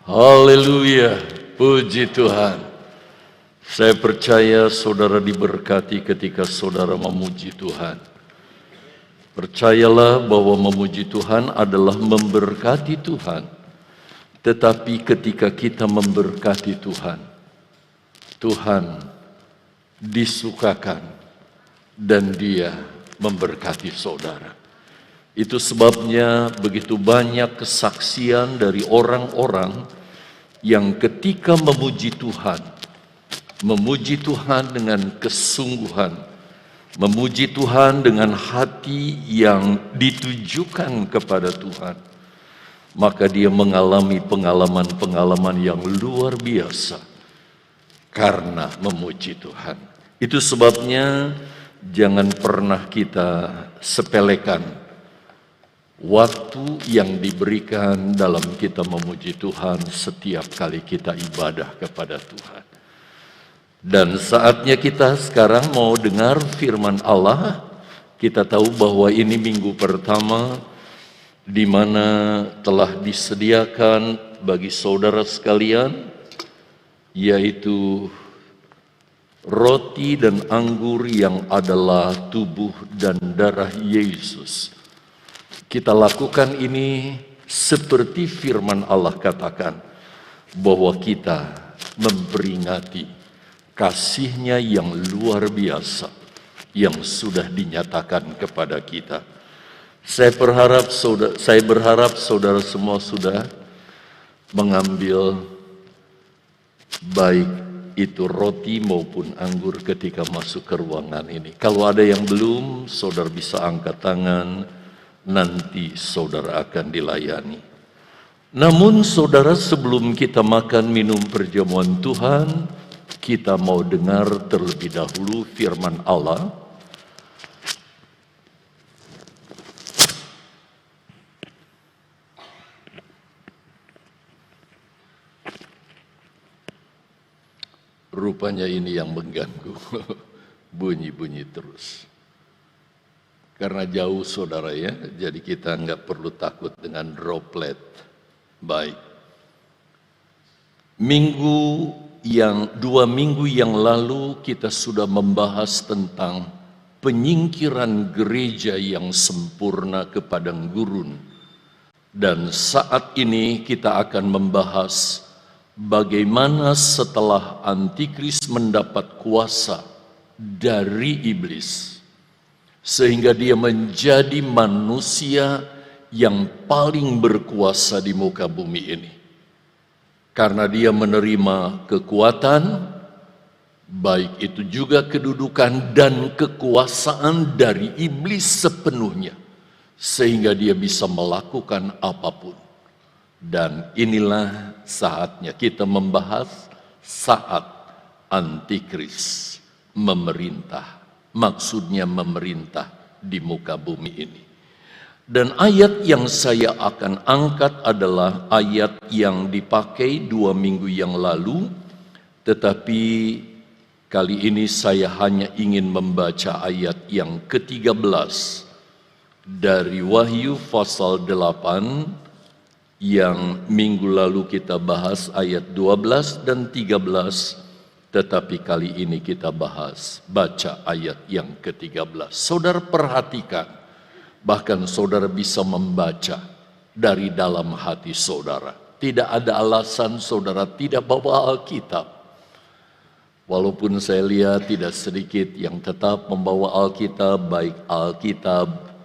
Haleluya, puji Tuhan. Saya percaya saudara diberkati ketika saudara memuji Tuhan. Percayalah bahwa memuji Tuhan adalah memberkati Tuhan. Tetapi ketika kita memberkati Tuhan, Tuhan disukakan dan Dia memberkati saudara. Itu sebabnya begitu banyak kesaksian dari orang-orang yang ketika memuji Tuhan dengan kesungguhan, memuji Tuhan dengan hati yang ditujukan kepada Tuhan, maka dia mengalami pengalaman-pengalaman yang luar biasa karena memuji Tuhan. Itu sebabnya jangan pernah kita sepelekan waktu yang diberikan dalam kita memuji Tuhan setiap kali kita ibadah kepada Tuhan. Dan saatnya kita sekarang mau dengar firman Allah. Kita tahu bahwa ini minggu pertama di mana telah disediakan bagi saudara sekalian, yaitu roti dan anggur yang adalah tubuh dan darah Yesus. Kita lakukan ini seperti firman Allah katakan, bahwa kita memperingati kasih-Nya yang luar biasa yang sudah dinyatakan kepada kita. Saya berharap saudara semua sudah mengambil baik itu roti maupun anggur ketika masuk ke ruangan ini. Kalau ada yang belum, saudara bisa angkat tangan. Nanti saudara akan dilayani. Namun saudara, sebelum kita makan minum perjamuan Tuhan, kita mau dengar terlebih dahulu firman Allah. Rupanya ini yang mengganggu. Bunyi-bunyi terus. Karena jauh saudara ya, jadi kita nggak perlu takut dengan droplet. Baik. 2 minggu yang lalu kita sudah membahas tentang penyingkiran gereja yang sempurna ke padang gurun. Dan saat ini kita akan membahas bagaimana setelah Antikris mendapat kuasa dari iblis, sehingga dia menjadi manusia yang paling berkuasa di muka bumi ini. Karena dia menerima kekuatan, baik itu juga kedudukan dan kekuasaan dari iblis sepenuhnya, sehingga dia bisa melakukan apapun. Dan inilah saatnya kita membahas saat Antikris memerintah. Maksudnya memerintah di muka bumi ini. Dan ayat yang saya akan angkat adalah ayat yang dipakai 2 minggu yang lalu. Tetapi kali ini saya hanya ingin membaca ayat yang ke-13 dari Wahyu pasal 8 yang minggu lalu kita bahas ayat 12 dan 13. Tetapi kali ini kita baca ayat yang ke-13. Saudara perhatikan, bahkan saudara bisa membaca dari dalam hati saudara. Tidak ada alasan saudara tidak bawa Alkitab. Walaupun saya lihat tidak sedikit yang tetap membawa Alkitab, baik Alkitab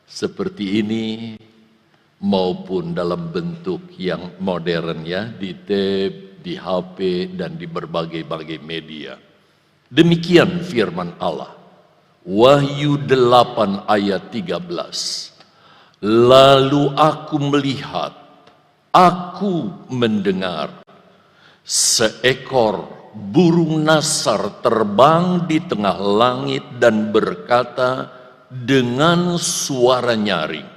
seperti ini, maupun dalam bentuk yang modern ya, di tab, di HP, dan di berbagai-bagai media. Demikian firman Allah. Wahyu 8 ayat 13. Lalu aku melihat, aku mendengar seekor burung nasar terbang di tengah langit dan berkata dengan suara nyaring,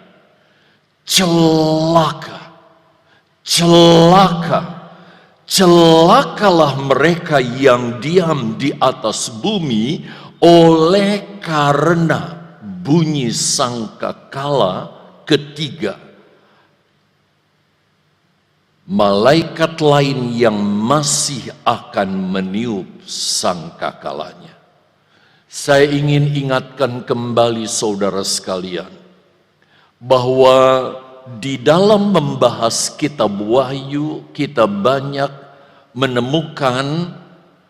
celaka, celaka. Celakalah mereka yang diam di atas bumi oleh karena bunyi sangkakala ketiga. malaikat lain yang masih akan meniup sangkakalanya. Saya ingin ingatkan kembali saudara sekalian, bahwa di dalam membahas kitab Wahyu, kita banyak menemukan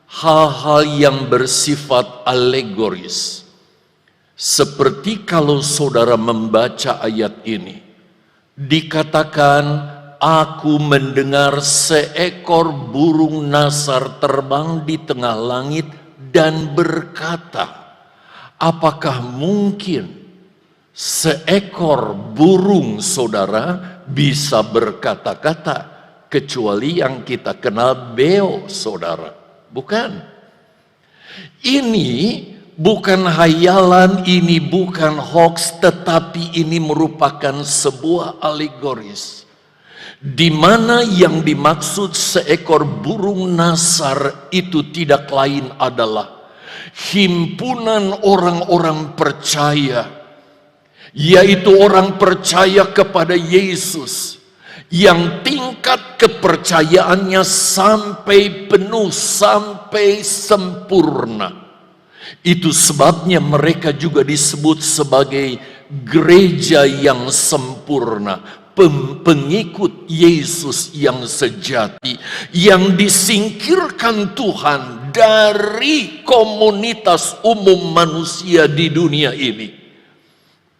hal-hal yang bersifat alegoris. Seperti kalau saudara membaca ayat ini, dikatakan, aku mendengar seekor burung nasar terbang di tengah langit dan berkata. Apakah mungkin seekor burung saudara bisa berkata-kata kecuali yang kita kenal beo saudara? Bukan. Ini bukan hayalan, ini bukan hoax, tetapi ini merupakan sebuah alegoris. Di mana yang dimaksud seekor burung nasar itu tidak lain adalah himpunan orang-orang percaya, yaitu orang percaya kepada Yesus yang tingkat kepercayaannya sampai penuh, sampai sempurna. Itu sebabnya mereka juga disebut sebagai gereja yang sempurna, pengikut Yesus yang sejati, yang disingkirkan Tuhan dari komunitas umum manusia di dunia ini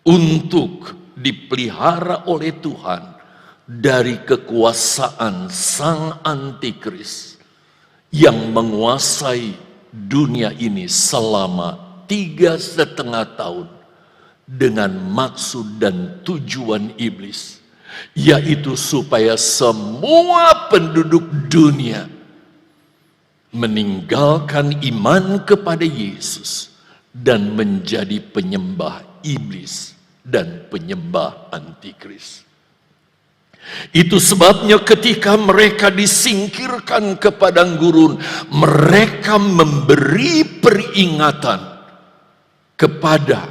untuk dipelihara oleh Tuhan dari kekuasaan sang antikris yang menguasai dunia ini selama 3,5 tahun dengan maksud dan tujuan iblis, yaitu supaya semua penduduk dunia meninggalkan iman kepada Yesus dan menjadi penyembah iblis dan penyembah antikris. Itu sebabnya ketika mereka disingkirkan ke padang gurun, mereka memberi peringatan kepada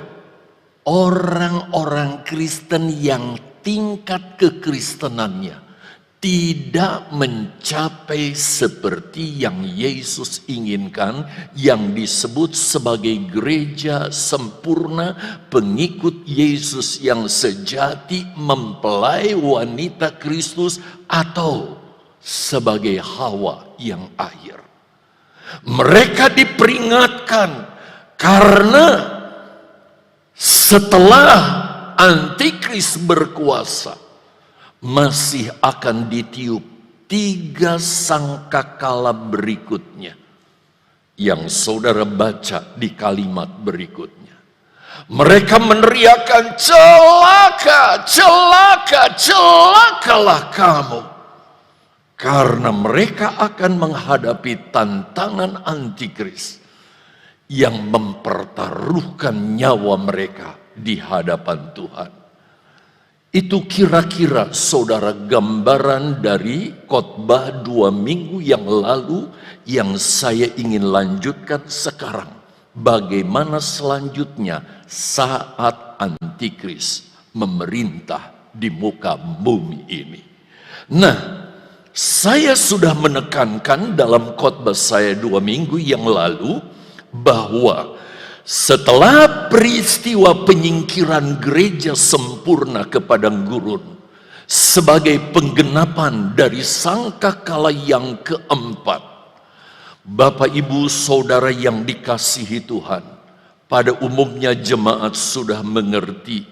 orang-orang Kristen yang tingkat kekristenannya tidak mencapai seperti yang Yesus inginkan, yang disebut sebagai gereja sempurna, pengikut Yesus yang sejati, mempelai wanita Kristus, atau sebagai Hawa yang akhir. Mereka diperingatkan karena setelah antikris berkuasa, masih akan ditiup 3 sangkakala berikutnya yang saudara baca di kalimat berikutnya. Mereka meneriakkan, celaka, celaka, celakalah kamu, karena mereka akan menghadapi tantangan antikris yang mempertaruhkan nyawa mereka di hadapan Tuhan. Itu kira-kira saudara gambaran dari khotbah 2 minggu yang lalu yang saya ingin lanjutkan sekarang. Bagaimana selanjutnya saat antikris memerintah di muka bumi ini. Nah, saya sudah menekankan dalam khotbah saya 2 minggu yang lalu bahwa setelah peristiwa penyingkiran gereja sempurna ke padang gurun sebagai penggenapan dari sangkakala yang keempat, Bapak Ibu Saudara yang dikasihi Tuhan, pada umumnya jemaat sudah mengerti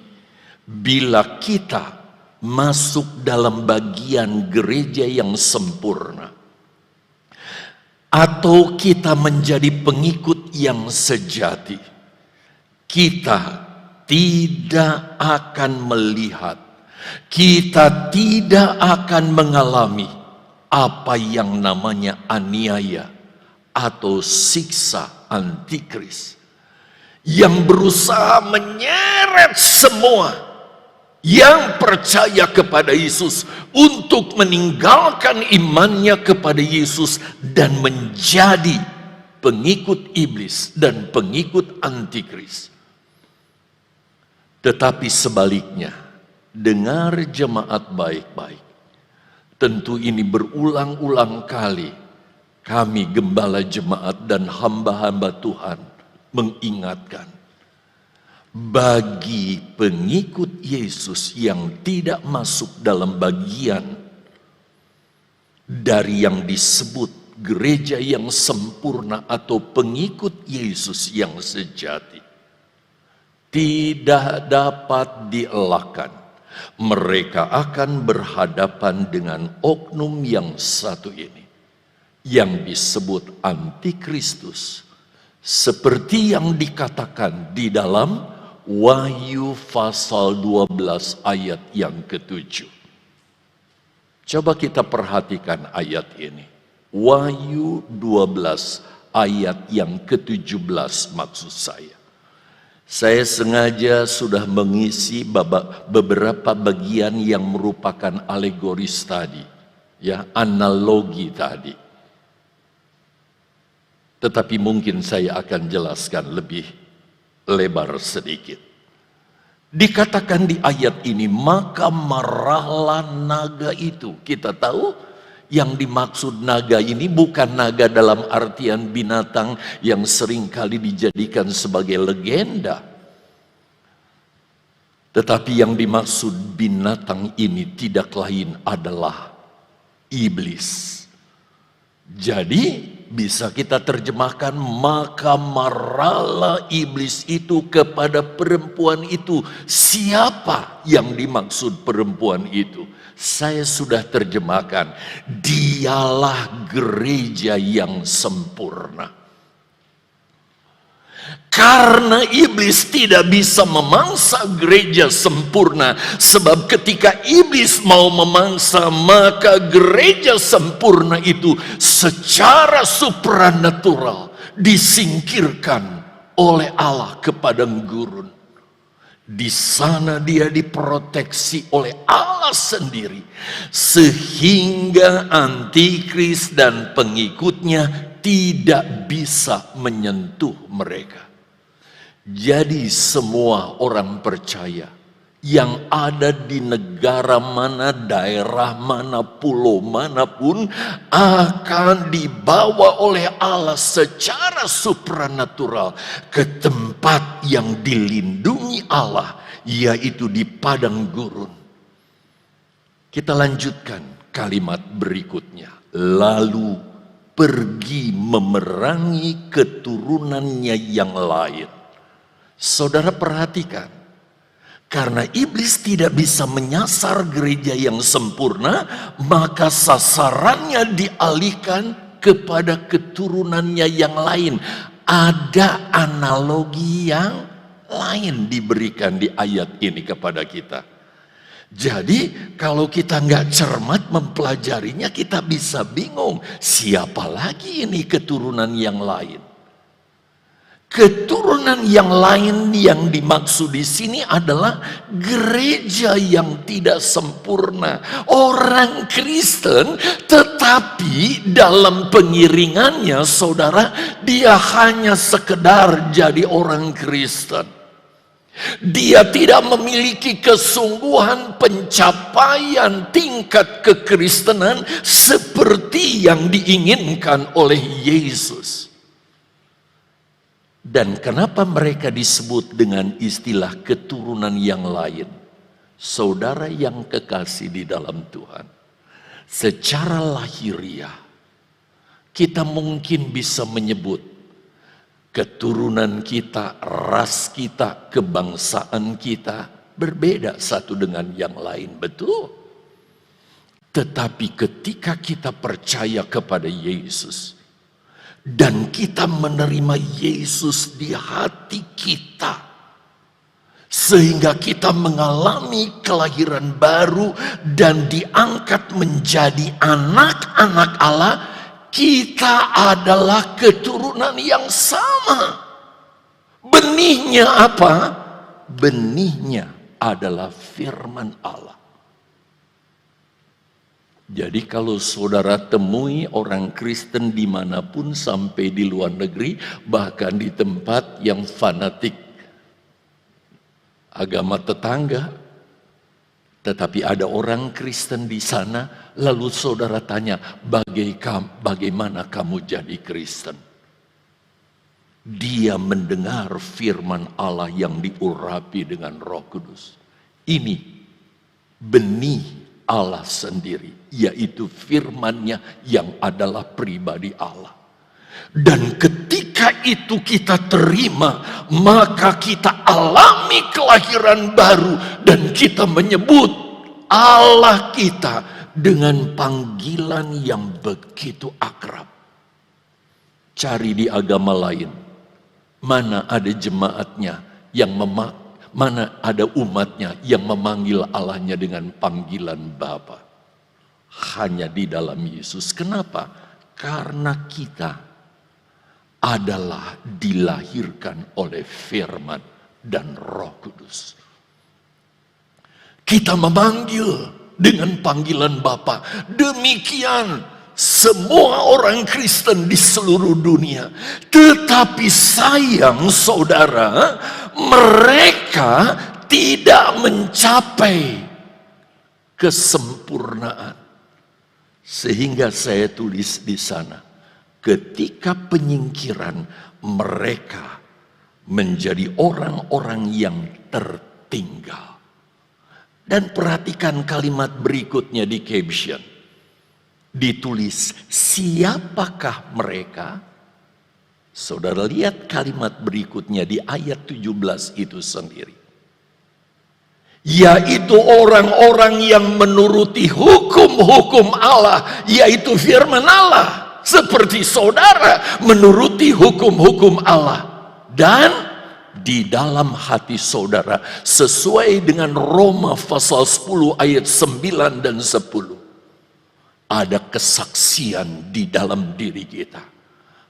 bila kita masuk dalam bagian gereja yang sempurna, atau kita menjadi pengikut yang sejati, kita tidak akan melihat, kita tidak akan mengalami apa yang namanya aniaya atau siksa antikris yang berusaha menyeret semua yang percaya kepada Yesus untuk meninggalkan imannya kepada Yesus dan menjadi pengikut iblis dan pengikut antikris. Tetapi sebaliknya, dengar jemaat baik-baik. Tentu ini berulang-ulang kali kami gembala jemaat dan hamba-hamba Tuhan mengingatkan. Bagi pengikut Yesus yang tidak masuk dalam bagian dari yang disebut gereja yang sempurna atau pengikut Yesus yang sejati, tidak dapat dielakkan. Mereka akan berhadapan dengan oknum yang satu ini, yang disebut antikristus, seperti yang dikatakan di dalam Wahyu pasal 12 ayat yang ke-7. Coba kita perhatikan ayat ini. Wahyu 12 ayat yang ke-17 maksud saya. Saya sengaja sudah mengisi beberapa bagian yang merupakan alegoris tadi, ya, analogi tadi. Tetapi mungkin saya akan jelaskan lebih lebar sedikit. Dikatakan di ayat ini, maka marahlah naga itu. Kita tahu yang dimaksud naga ini bukan naga dalam artian binatang yang seringkali dijadikan sebagai legenda. Tetapi yang dimaksud binatang ini tidak lain adalah iblis. Jadi bisa kita terjemahkan, maka marahlah iblis itu kepada perempuan itu. Siapa yang dimaksud perempuan itu? Saya sudah terjemahkan, dialah gereja yang sempurna. Karena iblis tidak bisa memangsa gereja sempurna, sebab ketika iblis mau memangsa, maka gereja sempurna itu secara supranatural disingkirkan oleh Allah ke padang gurun. Di sana dia diproteksi oleh Allah sendiri, sehingga antikris dan pengikutnya tidak bisa menyentuh mereka. Jadi semua orang percaya yang ada di negara mana, daerah mana, pulau manapun akan dibawa oleh Allah secara supranatural ke tempat yang dilindungi Allah, yaitu di padang gurun. Kita lanjutkan kalimat berikutnya. Lalu pergi memerangi keturunannya yang lain. Saudara perhatikan, karena iblis tidak bisa menyasar gereja yang sempurna, maka sasarannya dialihkan kepada keturunannya yang lain. Ada analogi yang lain diberikan di ayat ini kepada kita. Jadi kalau kita nggak cermat mempelajarinya, kita bisa bingung, siapa lagi ini keturunan yang lain? Keturunan yang lain yang dimaksud di sini adalah gereja yang tidak sempurna. Orang Kristen, tetapi dalam pengiringannya, saudara, dia hanya sekedar jadi orang Kristen. Dia tidak memiliki kesungguhan pencapaian tingkat kekristenan seperti yang diinginkan oleh Yesus. Dan kenapa mereka disebut dengan istilah keturunan yang lain? Saudara yang kekasih di dalam Tuhan, secara lahiriah kita mungkin bisa menyebut keturunan kita, ras kita, kebangsaan kita berbeda satu dengan yang lain, betul. Tetapi ketika kita percaya kepada Yesus dan kita menerima Yesus di hati kita, sehingga kita mengalami kelahiran baru dan diangkat menjadi anak-anak Allah, kita adalah keturunan yang sama. Benihnya apa? Benihnya adalah firman Allah. Jadi kalau saudara temui orang Kristen dimanapun, sampai di luar negeri, bahkan di tempat yang fanatik agama tetangga, Tetapi ada orang Kristen di sana, lalu saudara tanya, bagaimana kamu jadi Kristen? Dia mendengar firman Allah yang diurapi dengan Roh Kudus. Ini benih Allah sendiri, yaitu firman-Nya yang adalah pribadi Allah. Dan ketika itu kita terima, maka kita alami kelahiran baru dan kita menyebut Allah kita dengan panggilan yang begitu akrab. Cari di agama lain, mana ada jemaatnya yang mana ada umatnya yang memanggil Allahnya dengan panggilan Bapa. Hanya di dalam Yesus. Kenapa? Karena kita adalah dilahirkan oleh firman dan Roh Kudus. Kita memanggil dengan panggilan Bapa. Demikian semua orang Kristen di seluruh dunia. Tetapi sayang saudara, mereka tidak mencapai kesempurnaan. Sehingga saya tulis di sana, ketika penyingkiran, mereka menjadi orang-orang yang tertinggal. Dan perhatikan kalimat berikutnya di caption. Ditulis, siapakah mereka? Saudara lihat kalimat berikutnya di ayat 17 itu sendiri. Yaitu orang-orang yang menuruti hukum-hukum Allah, yaitu firman Allah. Seperti saudara menuruti hukum-hukum Allah. Dan di dalam hati saudara, sesuai dengan Roma pasal 10 ayat 9 dan 10. Ada kesaksian di dalam diri kita.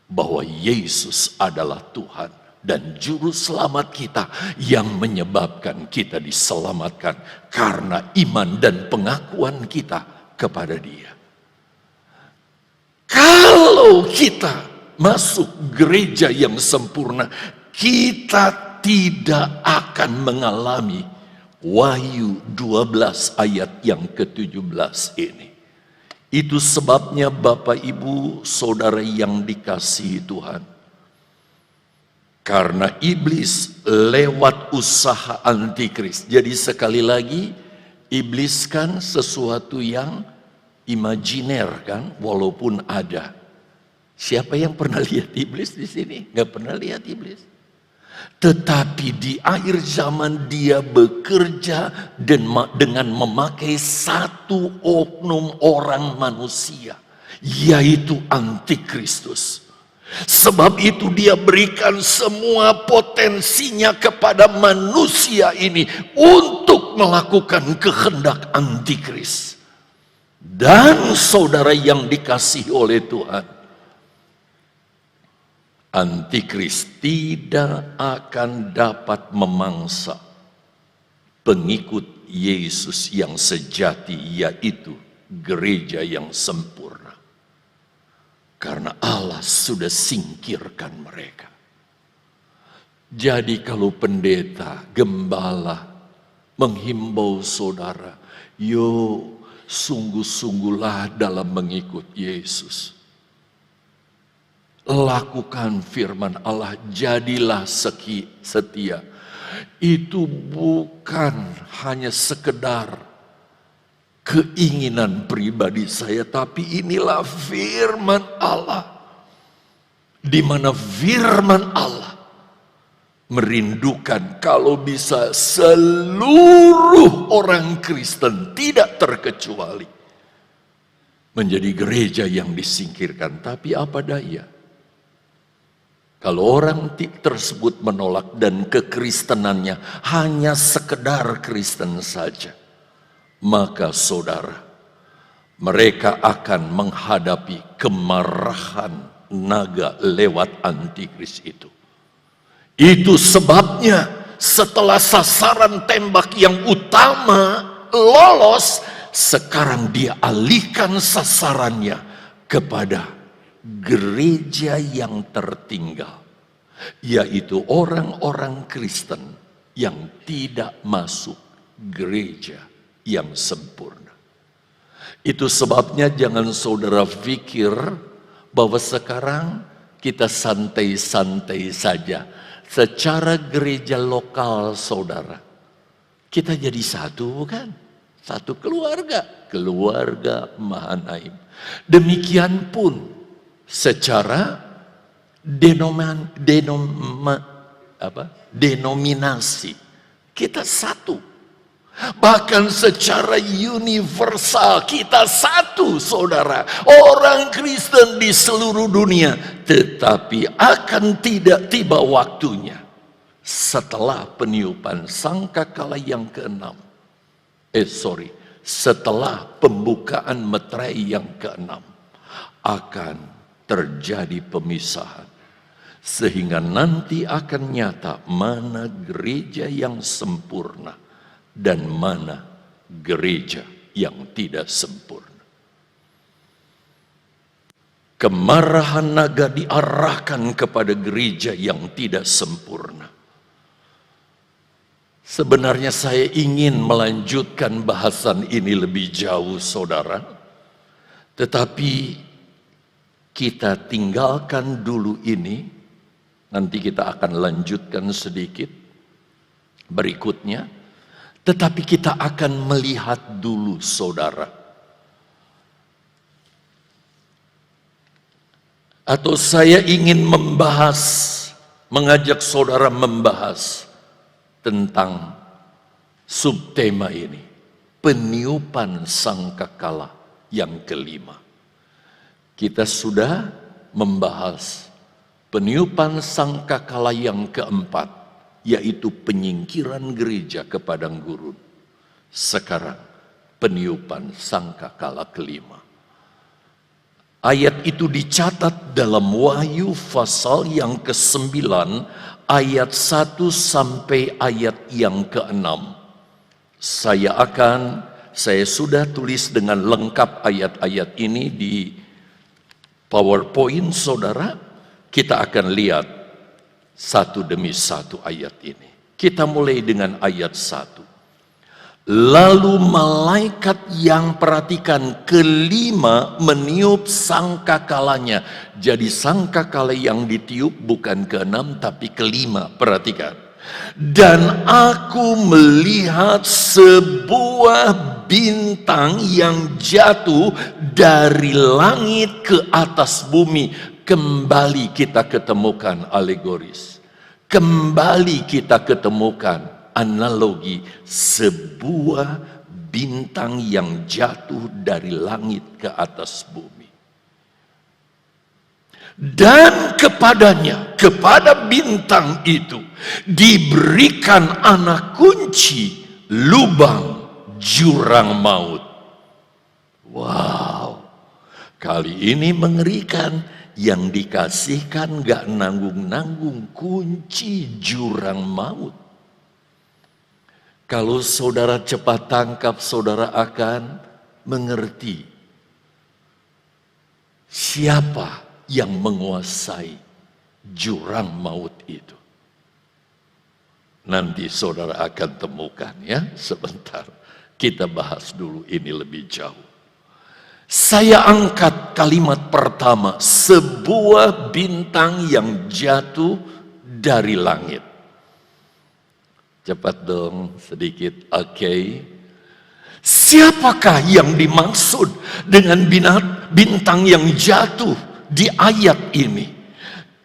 Bahwa Yesus adalah Tuhan. Dan juru selamat kita yang menyebabkan kita diselamatkan. Karena iman dan pengakuan kita kepada Dia. Kalau kita masuk gereja yang sempurna, kita tidak akan mengalami Wahyu 12 ayat yang ke-17 ini. Itu sebabnya Bapak Ibu Saudara yang dikasihi Tuhan. Karena iblis lewat usaha antikris. Jadi sekali lagi, iblis kan sesuatu yang imajiner kan, walaupun ada. Siapa yang pernah lihat iblis di sini? Nggak pernah lihat iblis. Tetapi di akhir zaman dia bekerja dengan memakai satu oknum orang manusia, yaitu antikristus. Sebab itu dia berikan semua potensinya kepada manusia ini untuk melakukan kehendak antikris. Dan saudara yang dikasihi oleh Tuhan, antikris tidak akan dapat memangsa pengikut Yesus yang sejati, yaitu gereja yang sempurna. Karena Allah sudah singkirkan mereka. Jadi kalau pendeta, gembala menghimbau saudara, yo sungguh-sungguhlah dalam mengikut Yesus. Lakukan firman Allah, jadilah setia. Itu bukan hanya sekedar keinginan pribadi saya, tapi inilah firman Allah. Di mana firman Allah merindukan kalau bisa seluruh orang Kristen tidak terkecuali menjadi gereja yang disingkirkan. Tapi apa daya? Kalau orang tersebut menolak dan kekristenannya hanya sekedar Kristen saja, maka saudara, mereka akan menghadapi kemarahan naga lewat antikris itu. Itu sebabnya setelah sasaran tembak yang utama lolos, sekarang dia alihkan sasarannya kepada gereja yang tertinggal, yaitu orang-orang Kristen yang tidak masuk gereja yang sempurna. Itu sebabnya jangan saudara pikir bahwa sekarang kita santai-santai saja. Secara gereja lokal saudara, kita jadi satu bukan? Satu keluarga, keluarga Mahanaim. Demikian pun secara denominasi, kita satu. Bahkan secara universal kita satu saudara. Orang Kristen di seluruh dunia. Tetapi akan tidak tiba waktunya setelah peniupan sangkakala yang ke-6. Setelah pembukaan meterai yang ke-6 akan terjadi pemisahan. Sehingga nanti akan nyata mana gereja yang sempurna dan mana gereja yang tidak sempurna. Kemarahan naga diarahkan kepada gereja yang tidak sempurna. Sebenarnya saya ingin melanjutkan bahasan ini lebih jauh saudara. Tetapi kita tinggalkan dulu ini. Nanti kita akan lanjutkan sedikit berikutnya. Tetapi kita akan melihat dulu saudara. Atau saya ingin mengajak saudara membahas tentang subtema ini. Peniupan sangkakala yang ke-5. Kita sudah membahas peniupan sangkakala yang ke-4, yaitu penyingkiran gereja ke padang gurun. Sekarang peniupan sangkakala ke-5. Ayat itu dicatat dalam Wahyu pasal yang ke-9 ayat 1 sampai ayat yang ke-6. Saya sudah tulis dengan lengkap ayat-ayat ini di PowerPoint saudara. Kita akan lihat satu demi satu ayat ini. Kita mulai dengan ayat 1. Lalu malaikat yang perhatikan ke-5 meniup sangkakalanya. Jadi sangkakala yang ditiup bukan ke-6 tapi ke-5. Perhatikan. Dan aku melihat sebuah bintang yang jatuh dari langit ke atas bumi. Kembali kita ketemukan alegoris. Kembali kita ketemukan analogi sebuah bintang yang jatuh dari langit ke atas bumi. Dan kepadanya, kepada bintang itu diberikan anak kunci lubang jurang maut. Wow, kali ini mengerikan. Yang dikasihkan gak nanggung-nanggung kunci jurang maut. Kalau saudara cepat tangkap, saudara akan mengerti siapa yang menguasai jurang maut itu. Nanti saudara akan temukan ya, sebentar. Kita bahas dulu ini lebih jauh. Saya angkat kalimat pertama, sebuah bintang yang jatuh dari langit. Cepat dong sedikit, oke. Siapakah yang dimaksud dengan bintang yang jatuh di ayat ini?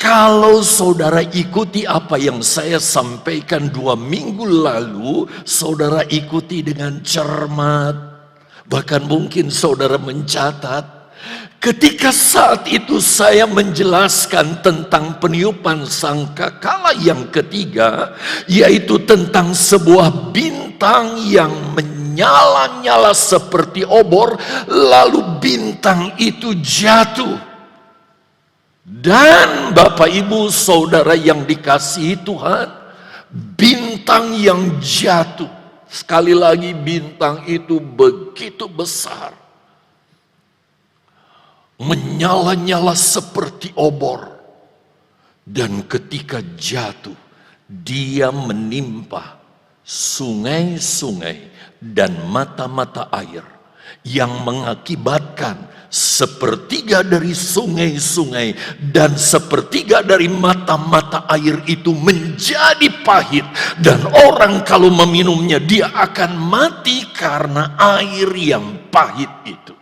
Kalau saudara ikuti apa yang saya sampaikan 2 minggu lalu, saudara ikuti dengan cermat. Bahkan mungkin saudara mencatat, ketika saat itu saya menjelaskan tentang peniupan sangkakala yang ketiga, yaitu tentang sebuah bintang yang menyala-nyala seperti obor, lalu bintang itu jatuh. Dan Bapak Ibu saudara yang dikasihi Tuhan, bintang yang jatuh, sekali lagi bintang itu begitu besar. Menyala-nyala seperti obor. Dan ketika jatuh, dia menimpa sungai-sungai dan mata-mata air yang mengakibatkan sepertiga dari sungai-sungai dan sepertiga dari mata-mata air itu menjadi pahit, dan orang kalau meminumnya dia akan mati karena air yang pahit itu.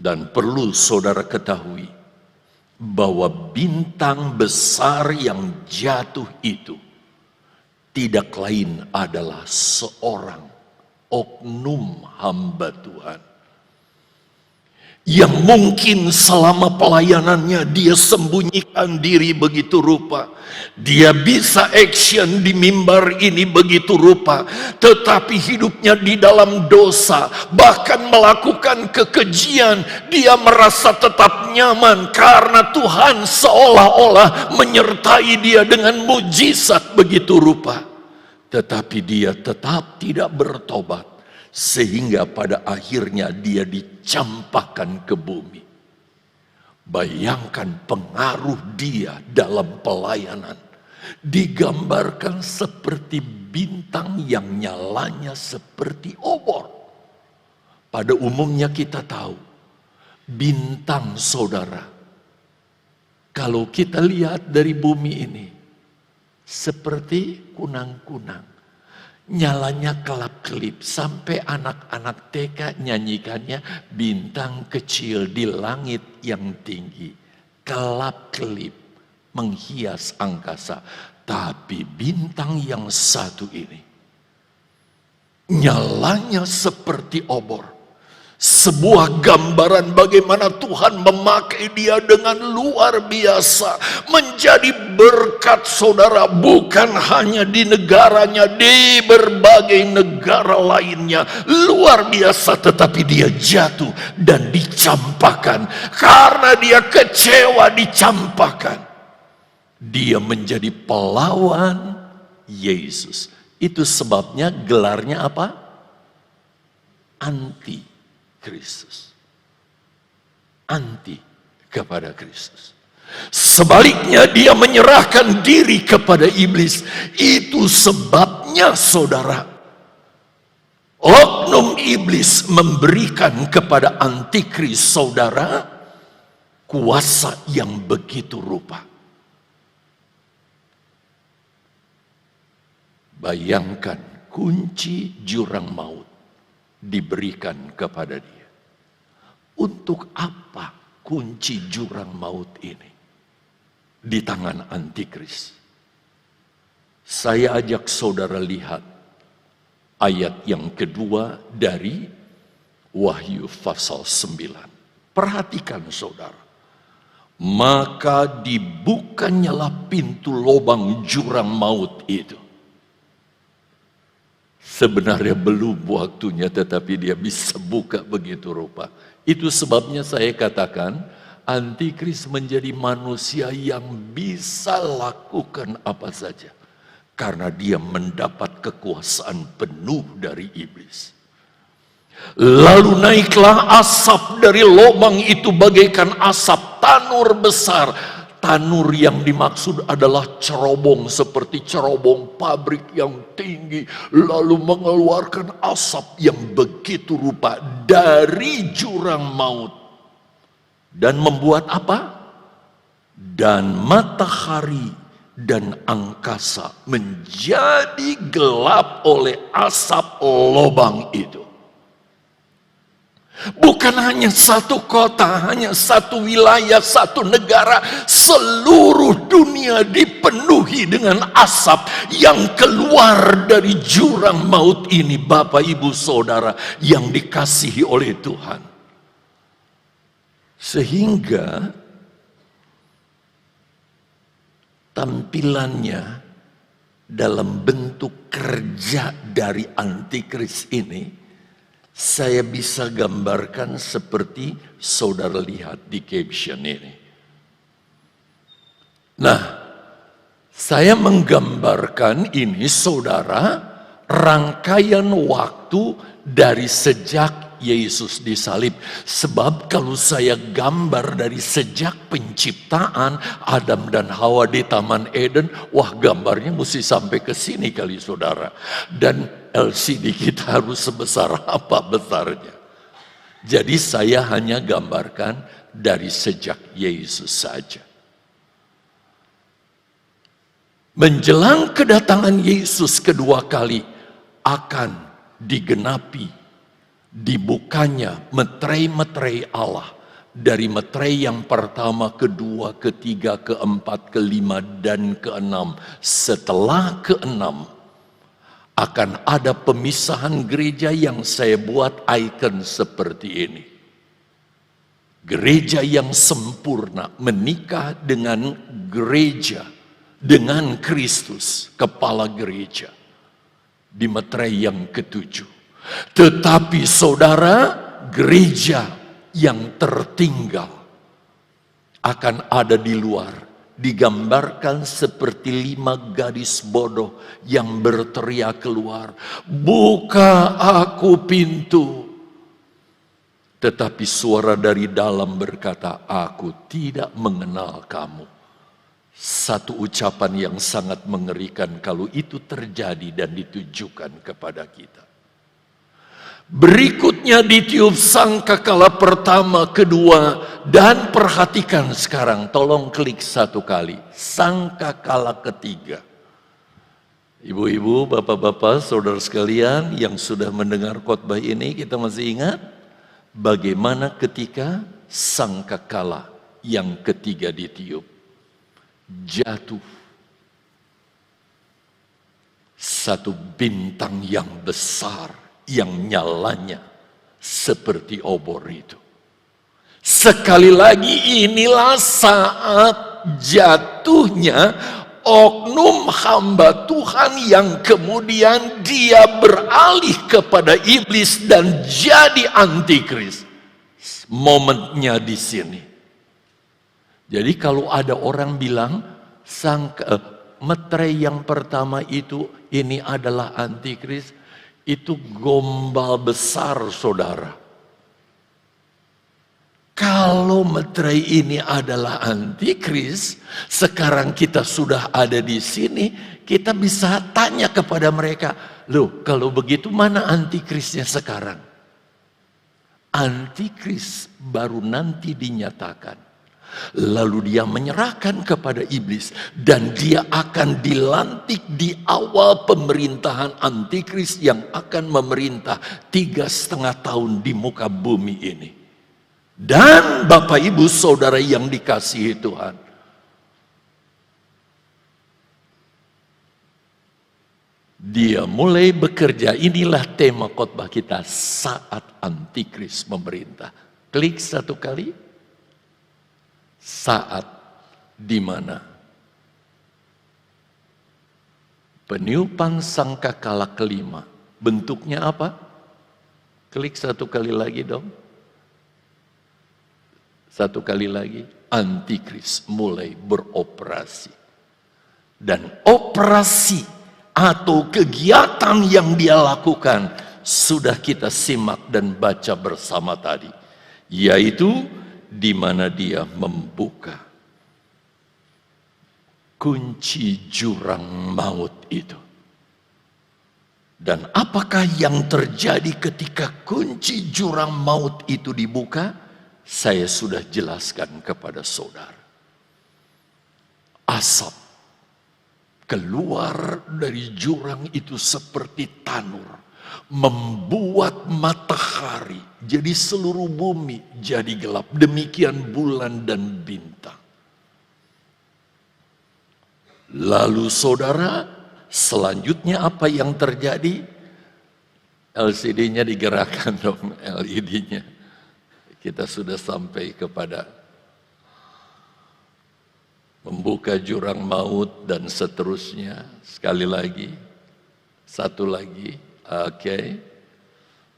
Dan perlu saudara ketahui bahwa bintang besar yang jatuh itu tidak lain adalah seorang oknum hamba Tuhan yang mungkin selama pelayanannya dia sembunyikan diri begitu rupa. Dia bisa action di mimbar ini begitu rupa, tetapi hidupnya di dalam dosa, bahkan melakukan kekejian. Dia merasa tetap nyaman karena Tuhan seolah-olah menyertai dia dengan mujizat begitu rupa. Tetapi dia tetap tidak bertobat, sehingga pada akhirnya dia dicampakkan ke bumi. Bayangkan pengaruh dia dalam pelayanan. Digambarkan seperti bintang yang nyalanya seperti obor. Pada umumnya kita tahu, bintang saudara, kalau kita lihat dari bumi ini, seperti kunang-kunang. Nyalanya kelap-kelip, sampai anak-anak TK nyanyikannya, bintang kecil di langit yang tinggi, kelap-kelip menghias angkasa. Tapi bintang yang satu ini, nyalanya seperti obor. Sebuah gambaran bagaimana Tuhan memakai dia dengan luar biasa. Menjadi berkat saudara, bukan hanya di negaranya, di berbagai negara lainnya. Luar biasa, tetapi dia jatuh dan dicampakkan. Karena dia kecewa dicampakkan. Dia menjadi pelawan Yesus. Itu sebabnya gelarnya apa? Anti Kristus. Anti kepada Kristus. Sebaliknya dia menyerahkan diri kepada iblis. Itu sebabnya saudara, oknum iblis memberikan kepada antikris saudara kuasa yang begitu rupa. Bayangkan, kunci jurang maut diberikan kepada dia. Untuk apa kunci jurang maut ini di tangan antikris? Saya ajak saudara lihat ayat yang kedua dari Wahyu pasal 9. Perhatikan saudara. Maka dibukanyalah pintu lubang jurang maut itu. Sebenarnya belum waktunya, tetapi dia bisa buka begitu rupa. Itu sebabnya saya katakan, antikris menjadi manusia yang bisa lakukan apa saja. Karena dia mendapat kekuasaan penuh dari iblis. Lalu naiklah asap dari lubang itu bagaikan asap tanur besar. Tanur yang dimaksud adalah cerobong, seperti cerobong pabrik yang tinggi, lalu mengeluarkan asap yang begitu rupa dari jurang maut. Dan membuat apa? Dan matahari dan angkasa menjadi gelap oleh asap lubang itu. Bukan hanya satu kota, hanya satu wilayah, satu negara, seluruh dunia dipenuhi dengan asap yang keluar dari jurang maut ini. Bapak, Ibu, Saudara yang dikasihi oleh Tuhan. Sehingga tampilannya dalam bentuk kerja dari antikris ini, saya bisa gambarkan seperti saudara lihat di caption ini. Nah, saya menggambarkan ini saudara, rangkaian waktu dari sejak Yesus disalib. Sebab kalau saya gambar dari sejak penciptaan Adam dan Hawa di Taman Eden, wah gambarnya mesti sampai ke sini kali saudara. Dan LCD kita harus sebesar apa besarnya. Jadi saya hanya gambarkan dari sejak Yesus saja. Menjelang kedatangan Yesus kedua kali akan digenapi, dibukanya meterai-meterai Allah. Dari meterai yang pertama, kedua, ketiga, keempat, kelima, dan keenam. Setelah keenam, akan ada pemisahan gereja yang saya buat ikon seperti ini. Gereja yang sempurna menikah dengan gereja, dengan Kristus, kepala gereja. Di meterai yang ketujuh. Tetapi saudara, gereja yang tertinggal akan ada di luar. Digambarkan seperti 5 gadis bodoh yang berteriak keluar, "Buka aku pintu." Tetapi suara dari dalam berkata, "Aku tidak mengenal kamu." Satu ucapan yang sangat mengerikan kalau itu terjadi dan ditujukan kepada kita. Berikutnya ditiup sangkakala pertama, kedua, dan perhatikan sekarang, tolong klik satu kali, sangkakala ketiga. Ibu-ibu, bapak-bapak, saudara sekalian yang sudah mendengar khotbah ini, kita masih ingat bagaimana ketika sangkakala yang ketiga ditiup? Jatuh satu bintang yang besar yang nyalanya seperti obor itu. Sekali lagi, inilah saat jatuhnya oknum hamba Tuhan yang kemudian dia beralih kepada iblis dan jadi antikris. Momennya di sini. Jadi kalau ada orang bilang meterai yang pertama itu ini adalah antikris, itu gombal besar saudara. Kalau meterai ini adalah antikris, sekarang kita sudah ada di sini, kita bisa tanya kepada mereka, loh kalau begitu mana antikrisnya sekarang? Antikris baru nanti dinyatakan. Lalu dia menyerahkan kepada iblis dan dia akan dilantik di awal pemerintahan antikris yang akan memerintah 3,5 tahun di muka bumi ini. Dan Bapak Ibu Saudara yang dikasihi Tuhan, dia mulai bekerja. Inilah tema khotbah kita saat antikris memerintah. Klik satu kali. Saat di mana peniupan sangkakala kelima, bentuknya apa? Klik satu kali lagi dong. Satu kali lagi, antikris mulai beroperasi. Dan operasi atau kegiatan yang dia lakukan sudah kita simak dan baca bersama tadi, yaitu di mana dia membuka kunci jurang maut itu. Dan apakah yang terjadi ketika kunci jurang maut itu dibuka? Saya sudah jelaskan kepada saudara. Asap keluar dari jurang itu seperti tanur, membuat matahari jadi seluruh bumi jadi gelap. Demikian bulan dan bintang. Lalu saudara, selanjutnya apa yang terjadi? LCD-nya digerakkan dong, LED-nya. Kita sudah sampai kepada membuka jurang maut dan seterusnya. Sekali lagi, satu lagi. Oke.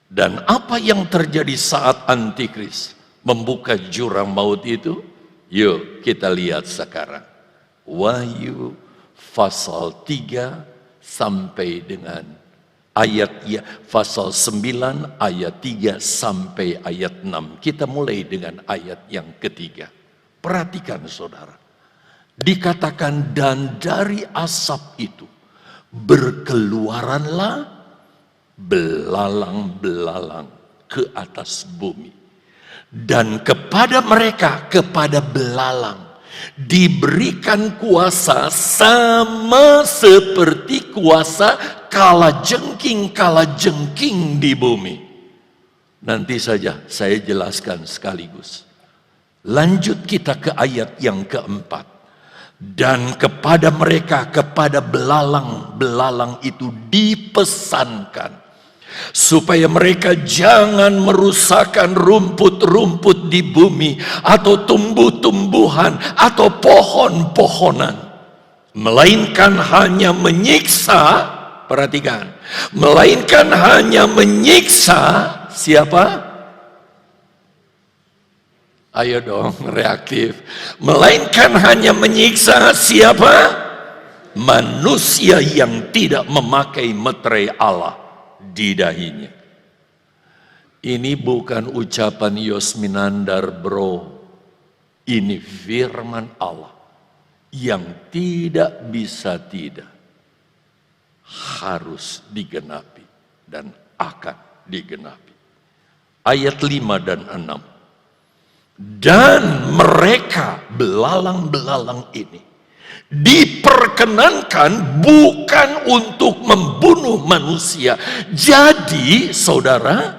Dan apa yang terjadi saat antikris membuka jurang maut itu? Yuk kita lihat sekarang. Wahyu pasal 3 sampai dengan pasal 9 ayat 3 sampai ayat 6. Kita mulai dengan ayat yang ketiga. Perhatikan saudara. Dikatakan, dan dari asap itu berkeluaranlah belalang-belalang ke atas bumi. Dan kepada mereka, kepada belalang, diberikan kuasa sama seperti kuasa kalajengking di bumi. Nanti saja saya jelaskan sekaligus. Lanjut kita ke ayat yang keempat. Dan kepada mereka, kepada belalang itu dipesankan supaya mereka jangan merusakkan rumput-rumput di bumi atau tumbuh-tumbuhan atau pohon-pohonan, melainkan hanya menyiksa, perhatikan, melainkan hanya menyiksa siapa? Ayo dong reaktif. Melainkan hanya menyiksa siapa? Manusia yang tidak memakai meterai Allah di dahinya. Ini bukan ucapan Yosminandar bro. Ini firman Allah yang tidak bisa tidak, harus digenapi dan akan digenapi. Ayat 5 dan 6. Dan mereka, belalang-belalang ini, diperkenankan bukan untuk membunuh manusia. Jadi saudara,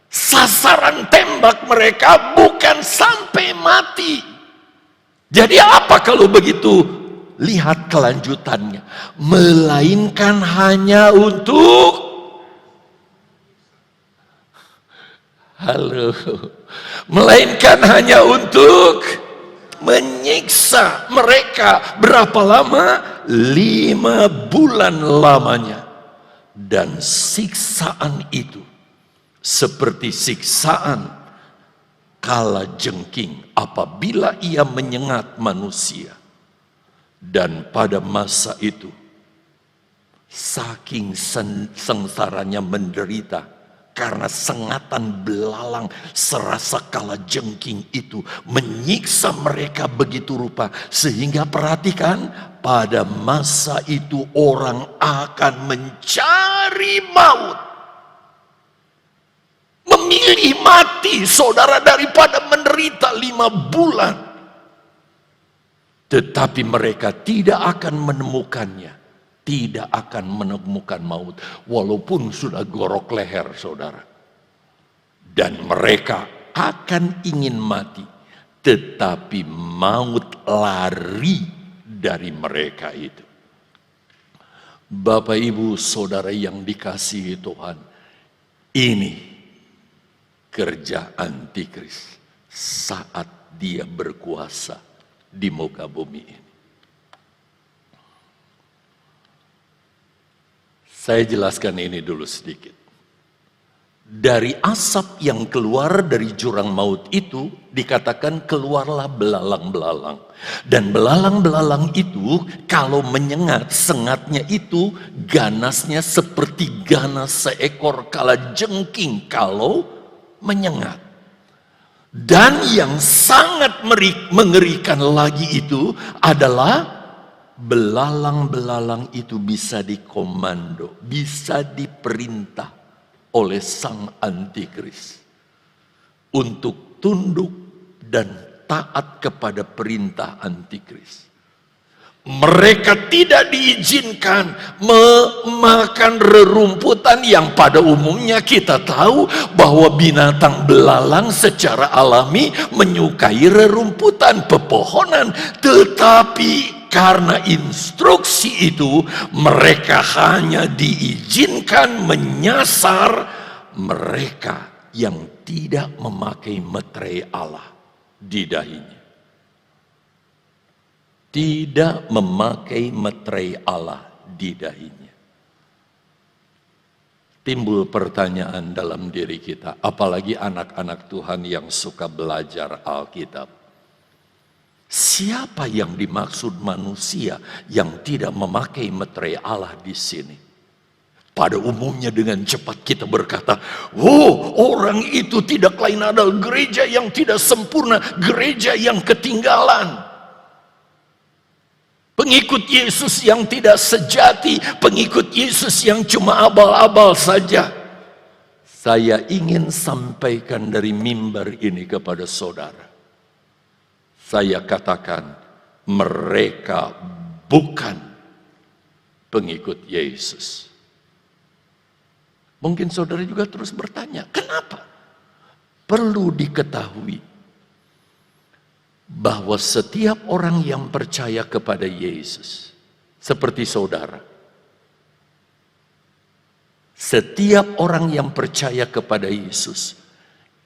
sasaran tembak mereka bukan sampai mati. Jadi apa kalau begitu? Lihat kelanjutannya. Melainkan hanya untuk melainkan hanya untuk menyiksa mereka. Berapa lama? 5 bulan lamanya. Dan siksaan itu seperti siksaan kalajengking apabila ia menyengat manusia. Dan pada masa itu, saking sengsaranya menderita karena sengatan belalang serasa kalajengking itu menyiksa mereka begitu rupa, sehingga perhatikan, pada masa itu orang akan mencari maut, memilih mati saudara daripada menderita 5 bulan. Tetapi mereka tidak akan menemukannya. Tidak akan menemukan maut, walaupun sudah gorok leher saudara. Dan mereka akan ingin mati, tetapi maut lari dari mereka itu. Bapak ibu saudara yang dikasihi Tuhan, ini kerja antikris saat dia berkuasa di muka bumi ini. Saya jelaskan ini dulu sedikit. Dari asap yang keluar dari jurang maut itu dikatakan keluarlah belalang-belalang. Dan belalang-belalang itu kalau menyengat, sengatnya itu ganasnya seperti ganas seekor kalajengking kalau menyengat. Dan yang sangat mengerikan lagi itu adalah belalang-belalang itu bisa dikomando, bisa diperintah oleh sang antikris untuk tunduk dan taat kepada perintah antikris. Mereka tidak diizinkan memakan rerumputan yang pada umumnya kita tahu bahwa binatang belalang secara alami menyukai rerumputan, pepohonan. Tetapi karena instruksi itu mereka hanya diizinkan menyasar mereka yang tidak memakai meterai Allah di dahinya. Tidak memakai meterai Allah di dahinya. Timbul pertanyaan dalam diri kita, apalagi anak-anak Tuhan yang suka belajar Alkitab. Siapa yang dimaksud manusia yang tidak memakai meterai Allah di sini? Pada umumnya dengan cepat kita berkata, oh, orang itu tidak lain adalah gereja yang tidak sempurna, gereja yang ketinggalan. Pengikut Yesus yang tidak sejati, pengikut Yesus yang cuma abal-abal saja. Saya ingin sampaikan dari mimbar ini kepada saudara. Saya katakan, mereka bukan pengikut Yesus. Mungkin saudara juga terus bertanya, kenapa? Perlu diketahui bahwa setiap orang yang percaya kepada Yesus, seperti saudara, setiap orang yang percaya kepada Yesus,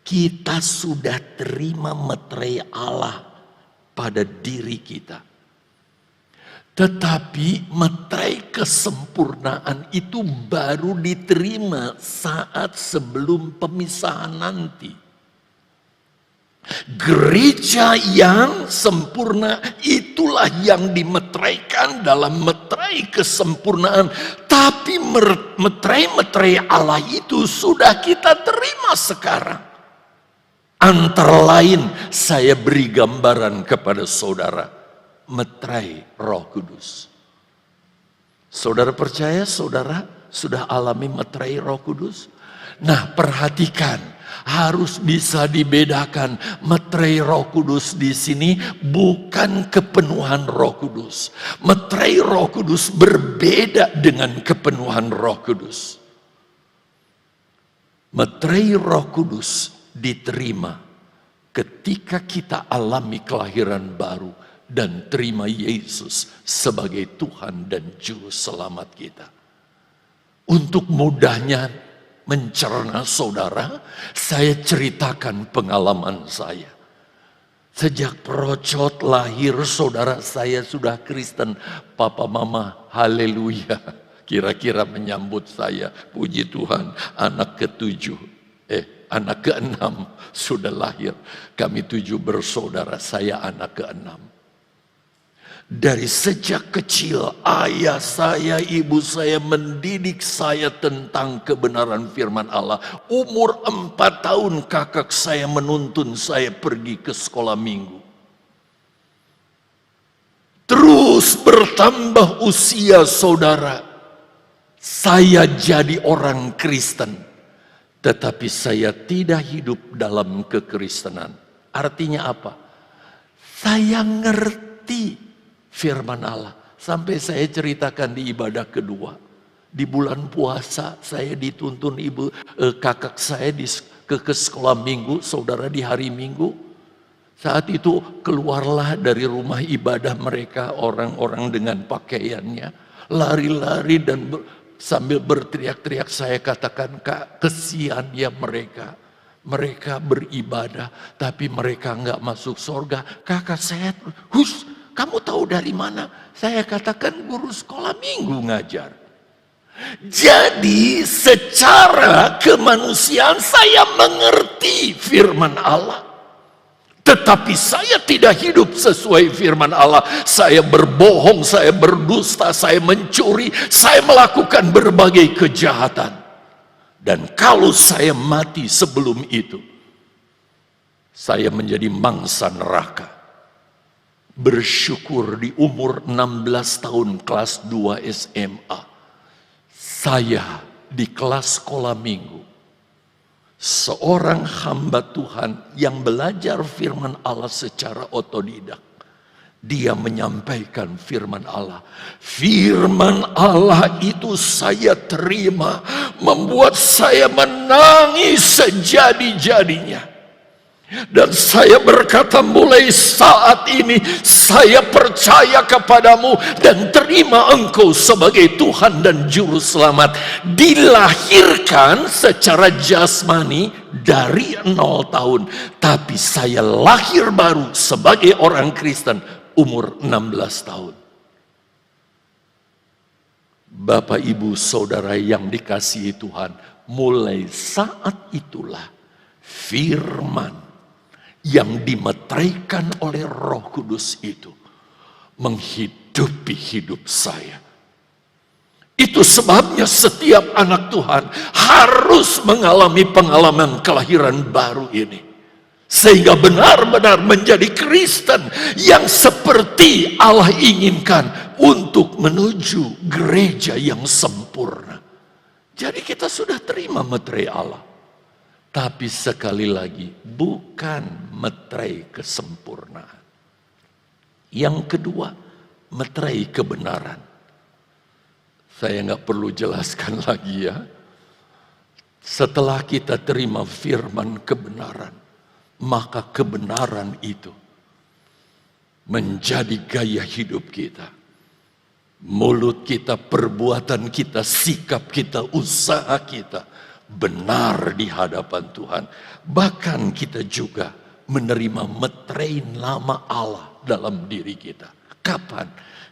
kita sudah terima meterai Allah pada diri kita. Tetapi meterai kesempurnaan itu baru diterima saat sebelum pemisahan nanti. Gereja yang sempurna itulah yang dimeteraikan dalam meterai kesempurnaan. Tapi meterai-meterai Allah itu sudah kita terima sekarang. Antara lain saya beri gambaran kepada saudara. Meterai Roh Kudus. Saudara percaya saudara sudah alami meterai Roh Kudus? Nah, perhatikan, harus bisa dibedakan. Meterai Roh Kudus di sini bukan kepenuhan Roh Kudus. Meterai Roh Kudus berbeda dengan kepenuhan Roh Kudus. Meterai Roh Kudus diterima ketika kita alami kelahiran baru dan terima Yesus sebagai Tuhan dan Juru Selamat kita. Untuk mudahnya mencerna saudara, saya ceritakan pengalaman saya. Sejak perocot lahir saudara saya sudah Kristen. Papa mama haleluya. Kira-kira menyambut saya. Puji Tuhan, anak ke-7. Anak ke-6 sudah lahir. Kami 7 bersaudara, saya anak ke-6. Dari sejak kecil ayah saya, ibu saya mendidik saya tentang kebenaran firman Allah. Umur 4 tahun kakak saya menuntun saya pergi ke sekolah minggu. Terus bertambah usia saudara. Saya jadi orang Kristen. Tetapi saya tidak hidup dalam kekristenan. Artinya apa? Saya ngerti firman Allah. Sampai saya ceritakan di ibadah kedua. Di bulan puasa saya dituntun kakak saya ke sekolah minggu, saudara di hari minggu. Saat itu keluarlah dari rumah ibadah mereka orang-orang dengan pakaiannya. Lari-lari dan sambil berteriak-teriak saya katakan, Kak, kesian ya mereka. Mereka beribadah tapi mereka enggak masuk surga. Kakak saya, kamu tahu dari mana? Saya katakan guru sekolah minggu ngajar. Jadi secara kemanusiaan saya mengerti firman Allah. Tetapi saya tidak hidup sesuai firman Allah. Saya berbohong, saya berdusta, saya mencuri, saya melakukan berbagai kejahatan. Dan kalau saya mati sebelum itu, saya menjadi mangsa neraka. Bersyukur di umur 16 tahun kelas 2 SMA. Saya di kelas sekolah minggu. Seorang hamba Tuhan yang belajar firman Allah secara otodidak. Dia menyampaikan firman Allah. Firman Allah itu saya terima. Membuat saya menangis sejadi-jadinya. Dan saya berkata, mulai saat ini saya percaya kepadamu dan terima engkau sebagai Tuhan dan Juru Selamat. Dilahirkan secara jasmani dari 0 tahun. Tapi saya lahir baru sebagai orang Kristen umur 16 tahun. Bapak, Ibu, Saudara yang dikasihi Tuhan, mulai saat itulah firman yang dimeteraikan oleh Roh Kudus itu menghidupi hidup saya. Itu sebabnya setiap anak Tuhan harus mengalami pengalaman kelahiran baru ini. Sehingga benar-benar menjadi Kristen yang seperti Allah inginkan untuk menuju gereja yang sempurna. Jadi kita sudah terima meterai Allah. Tapi sekali lagi bukan meterai kesempurnaan. Yang kedua, meterai kebenaran. Saya nggak perlu jelaskan lagi ya. Setelah kita terima firman kebenaran, maka kebenaran itu menjadi gaya hidup kita. Mulut kita, perbuatan kita, sikap kita, usaha kita benar di hadapan Tuhan. Bahkan kita juga menerima meterai nama Allah dalam diri kita. Kapan?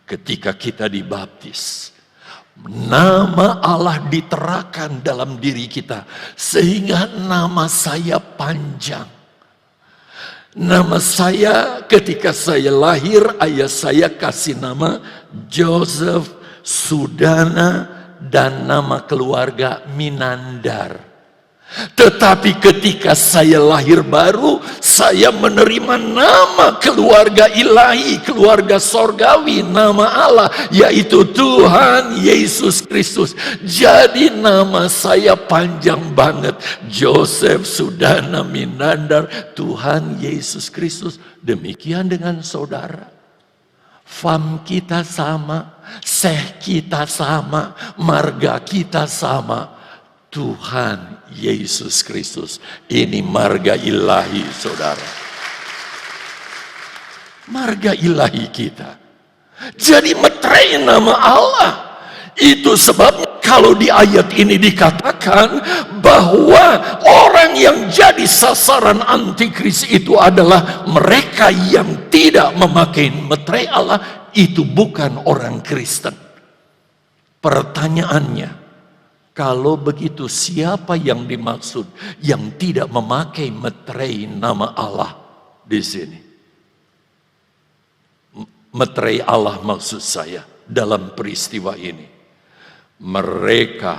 Ketika kita dibaptis. Nama Allah diterakan dalam diri kita. Sehingga nama saya panjang. Nama saya ketika saya lahir, ayah saya kasih nama Joseph Sudana dan nama keluarga Minandar. Tetapi ketika saya lahir baru, saya menerima nama keluarga ilahi, keluarga sorgawi, nama Allah, yaitu Tuhan Yesus Kristus. Jadi nama saya panjang banget, Joseph Sudana Minandar, Tuhan Yesus Kristus. Demikian dengan saudara. Fam kita sama, seh kita sama, marga kita sama. Tuhan Yesus Kristus. Ini marga ilahi, saudara. Marga ilahi kita. Jadi meterai nama Allah. Itu sebabnya kalau di ayat ini dikatakan bahwa orang yang jadi sasaran antikris itu adalah mereka yang tidak memakai meterai Allah. Itu bukan orang Kristen. Pertanyaannya, kalau begitu siapa yang dimaksud yang tidak memakai meterai nama Allah di sini? Meterai Allah maksud saya dalam peristiwa ini. Mereka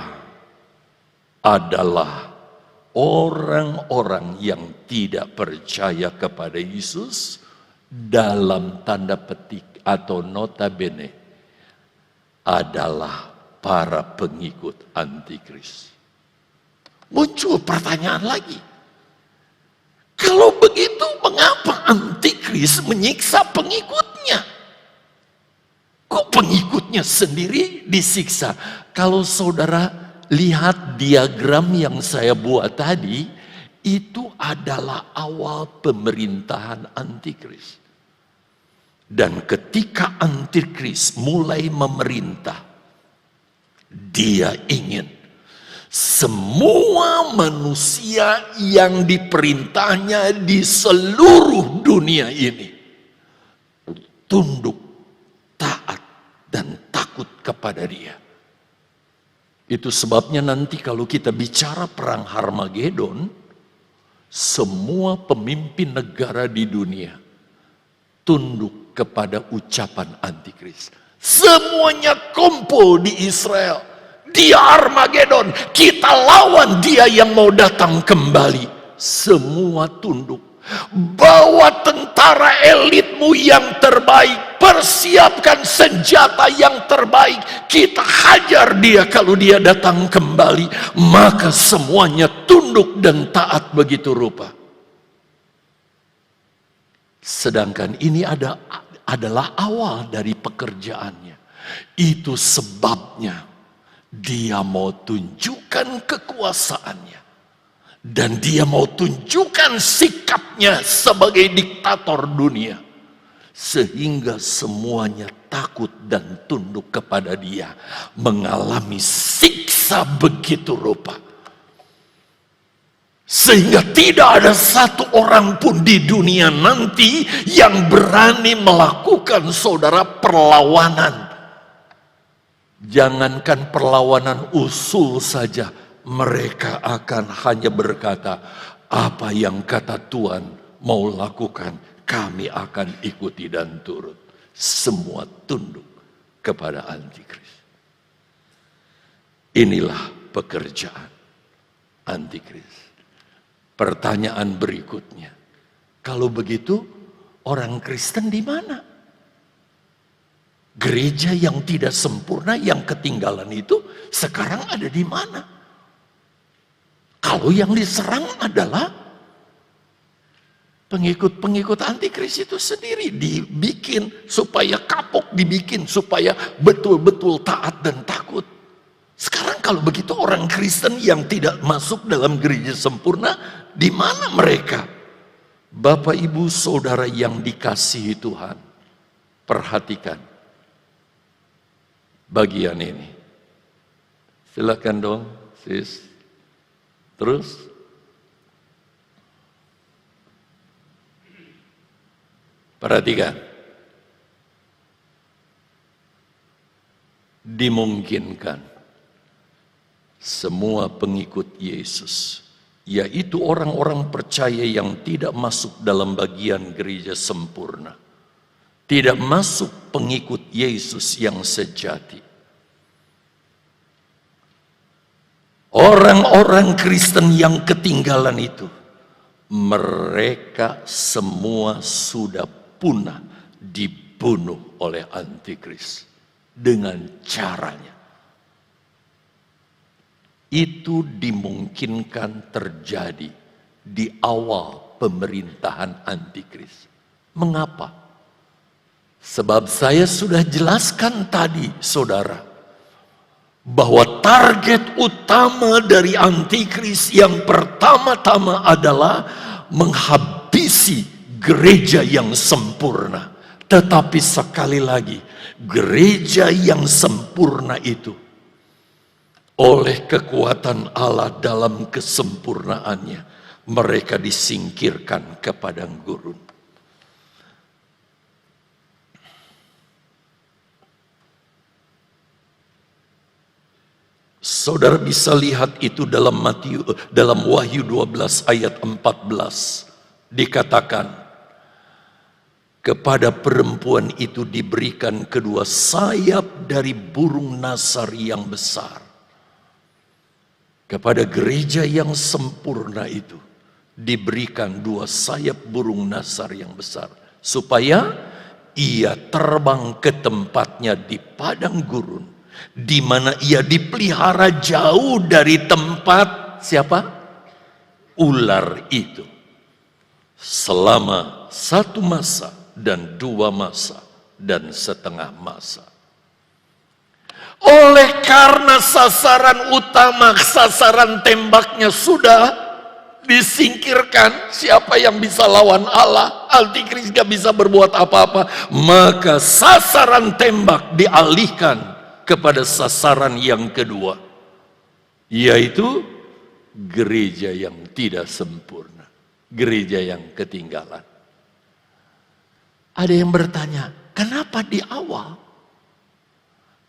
adalah orang-orang yang tidak percaya kepada Yesus dalam tanda petik atau notabene adalah para pengikut antikris. Muncul pertanyaan lagi. Kalau begitu mengapa antikris menyiksa pengikutnya? Kok pengikutnya sendiri disiksa? Kalau saudara lihat diagram yang saya buat tadi, itu adalah awal pemerintahan antikris. Dan ketika antikris mulai memerintah, dia ingin semua manusia yang diperintahnya di seluruh dunia ini tunduk, taat, dan takut kepada dia. Itu sebabnya nanti kalau kita bicara perang Harmagedon, semua pemimpin negara di dunia tunduk kepada ucapan antikris. Semuanya kumpul di Israel. Di Armageddon kita lawan dia yang mau datang kembali. Semua tunduk. Bawa tentara elitmu yang terbaik. Persiapkan senjata yang terbaik. Kita hajar dia kalau dia datang kembali. Maka semuanya tunduk dan taat begitu rupa. Sedangkan ini adalah awal dari pekerjaannya. Itu sebabnya dia mau tunjukkan kekuasaannya. Dan dia mau tunjukkan sikapnya sebagai diktator dunia. Sehingga semuanya takut dan tunduk kepada dia. Mengalami siksa begitu rupa. Sehingga tidak ada satu orang pun di dunia nanti yang berani melakukan saudara perlawanan. Jangankan perlawanan usul saja, mereka akan hanya berkata, apa yang kata Tuhan mau lakukan, kami akan ikuti dan turut. Semua tunduk kepada antikris. Inilah pekerjaan antikris. Pertanyaan berikutnya, kalau begitu orang Kristen di mana? Gereja yang tidak sempurna, yang ketinggalan itu sekarang ada di mana? Kalau yang diserang adalah pengikut-pengikut antikris itu sendiri, dibikin supaya kapok, dibikin supaya betul-betul taat dan takut. Sekarang kalau begitu orang Kristen yang tidak masuk dalam gereja sempurna, di mana mereka? Bapak, Ibu, Saudara yang dikasihi Tuhan, perhatikan bagian ini. Silakan dong, sis. Terus. Perhatikan. Dimungkinkan semua pengikut Yesus, yaitu orang-orang percaya yang tidak masuk dalam bagian gereja sempurna, tidak masuk pengikut Yesus yang sejati. Orang-orang Kristen yang ketinggalan itu, mereka semua sudah punah, dibunuh oleh antikris dengan caranya. Itu dimungkinkan terjadi di awal pemerintahan antikris. Mengapa? Sebab saya sudah jelaskan tadi, saudara, bahwa target utama dari antikris yang pertama-tama adalah menghabisi gereja yang sempurna. Tetapi sekali lagi, gereja yang sempurna itu oleh kekuatan Allah dalam kesempurnaannya, mereka disingkirkan ke padang gurun. Saudara bisa lihat itu dalam Wahyu 12 ayat 14. Dikatakan, kepada perempuan itu diberikan kedua sayap dari burung nasar yang besar. Kepada gereja yang sempurna itu diberikan dua sayap burung nasar yang besar, supaya ia terbang ke tempatnya di padang gurun, di mana ia dipelihara jauh dari tempat siapa? Ular itu, selama 1 masa dan 2 masa dan setengah masa. Oleh karena sasaran utama, sasaran tembaknya sudah disingkirkan, siapa yang bisa lawan Allah? Antikris gak bisa berbuat apa-apa. Maka sasaran tembak dialihkan kepada sasaran yang kedua, yaitu gereja yang tidak sempurna, gereja yang ketinggalan. Ada yang bertanya, kenapa di awal?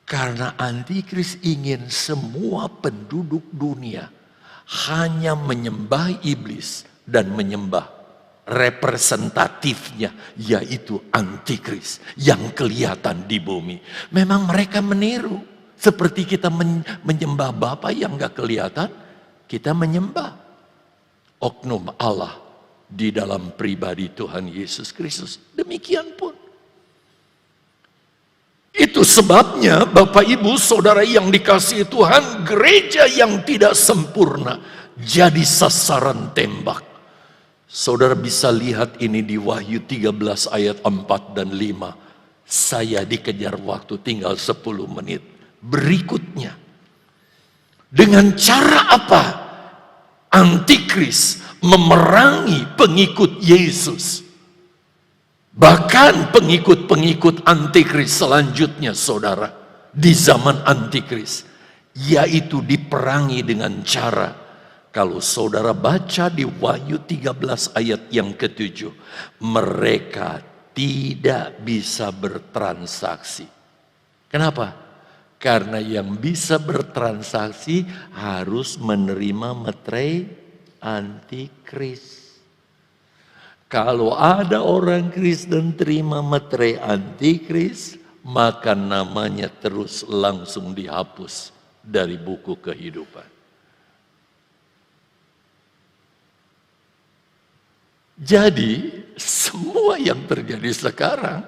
Karena antikris ingin semua penduduk dunia hanya menyembah iblis dan menyembah representatifnya, yaitu antikris yang kelihatan di bumi. Memang mereka meniru, seperti kita menyembah Bapa yang gak kelihatan, kita menyembah oknum Allah di dalam pribadi Tuhan Yesus Kristus. Demikian pun. Itu sebabnya Bapak Ibu Saudara yang dikasihi Tuhan, gereja yang tidak sempurna jadi sasaran tembak. Saudara bisa lihat ini di Wahyu 13 ayat 4 dan 5. Saya dikejar waktu tinggal 10 menit. Berikutnya, dengan cara apa antikris memerangi pengikut Yesus? Bahkan pengikut-pengikut antikris selanjutnya, saudara, di zaman antikris, yaitu diperangi dengan cara, kalau saudara baca di Wahyu 13 ayat yang ke-7, mereka tidak bisa bertransaksi. Kenapa? Karena yang bisa bertransaksi harus menerima meterai antikris. Kalau ada orang Kristen terima meterai antikris, maka namanya terus langsung dihapus dari buku kehidupan. Jadi semua yang terjadi sekarang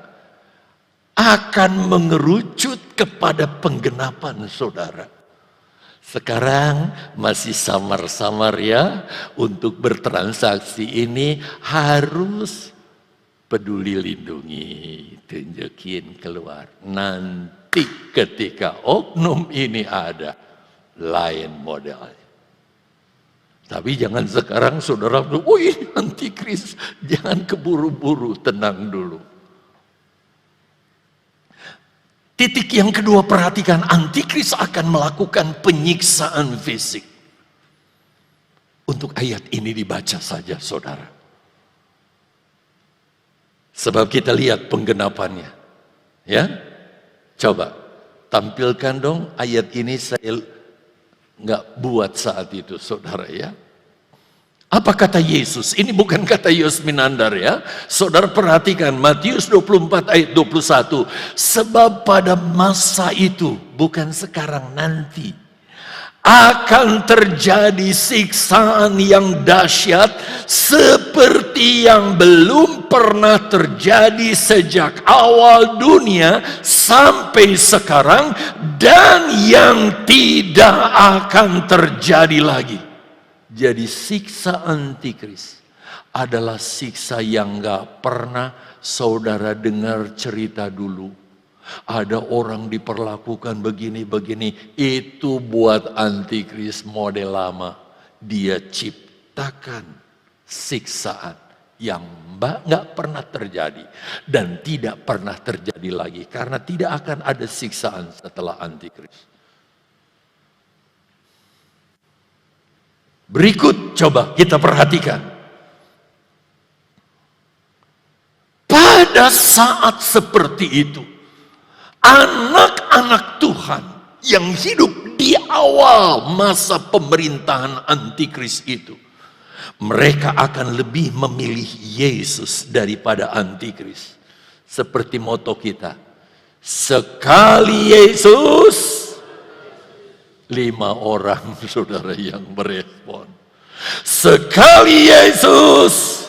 akan mengerucut kepada penggenapan saudara. Sekarang masih samar-samar ya, untuk bertransaksi ini harus peduli lindungi, tunjukin keluar. Nanti ketika oknum ini ada, lain modelnya. Tapi jangan sekarang saudara, wih antikris, jangan keburu-buru, tenang dulu. Titik yang kedua, perhatikan, antikris akan melakukan penyiksaan fisik. Untuk ayat ini dibaca saja saudara. Sebab kita lihat penggenapannya. Ya, coba tampilkan dong ayat ini, saya nggak buat saat itu saudara ya. Apa kata Yesus? Ini bukan kata Yosminandar ya. Saudara perhatikan Matius 24 ayat 21. Sebab pada masa itu, bukan sekarang, nanti akan terjadi siksaan yang dahsyat seperti yang belum pernah terjadi sejak awal dunia sampai sekarang, dan yang tidak akan terjadi lagi. Jadi siksa antikris adalah siksa yang gak pernah saudara dengar cerita dulu. Ada orang diperlakukan begini-begini, itu buat antikris model lama. Dia ciptakan siksaan yang gak pernah terjadi dan tidak pernah terjadi lagi, karena tidak akan ada siksaan setelah antikris. Berikut coba kita perhatikan. Pada saat seperti itu, anak-anak Tuhan yang hidup di awal masa pemerintahan antikris itu, mereka akan lebih memilih Yesus daripada antikris. Seperti moto kita, sekali Yesus, 5 orang saudara yang merespon. Sekali Yesus,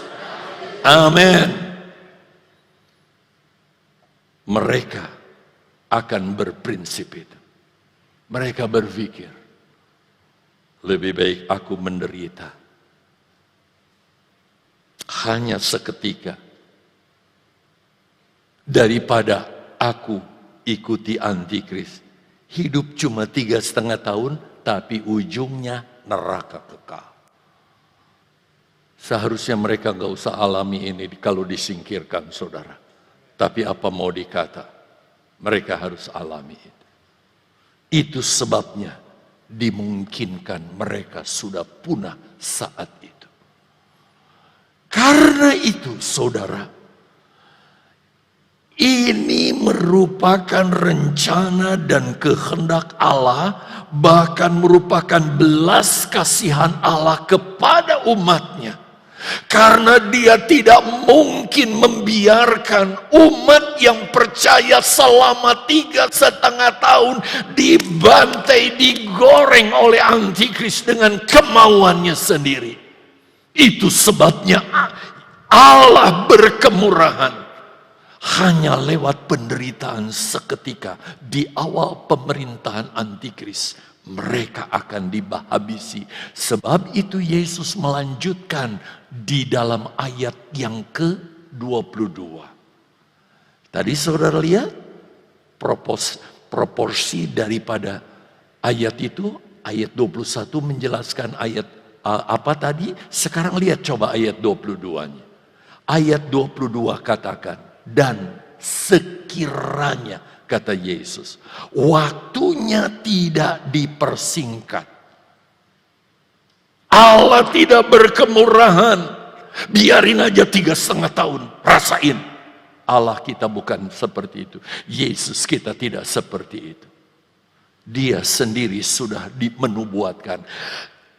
amin. Mereka akan berprinsip itu. Mereka berpikir, lebih baik aku menderita hanya seketika daripada aku ikuti antikris. Hidup cuma 3,5 tahun, tapi ujungnya neraka kekal. Seharusnya mereka gak usah alami ini kalau disingkirkan saudara. Tapi apa mau dikata, mereka harus alami itu. Itu sebabnya dimungkinkan mereka sudah punah saat itu. Karena itu saudara, ini merupakan rencana dan kehendak Allah, bahkan merupakan belas kasihan Allah kepada umatnya. Karena dia tidak mungkin membiarkan umat yang percaya selama 3,5 tahun dibantai, digoreng oleh antikris dengan kemauannya sendiri. Itu sebabnya Allah berkemurahan. Hanya lewat penderitaan seketika di awal pemerintahan antikris, mereka akan dihabisi. Sebab itu Yesus melanjutkan di dalam ayat yang ke-22. Tadi saudara lihat proporsi daripada ayat itu. Ayat 21 menjelaskan ayat apa tadi. Sekarang lihat coba ayat 22-nya. Ayat 22 katakan, dan sekiranya, kata Yesus, waktunya tidak dipersingkat. Allah tidak berkemurahan. Biarin aja 3,5 tahun, rasain. Allah kita bukan seperti itu. Yesus kita tidak seperti itu. Dia sendiri sudah menubuatkan.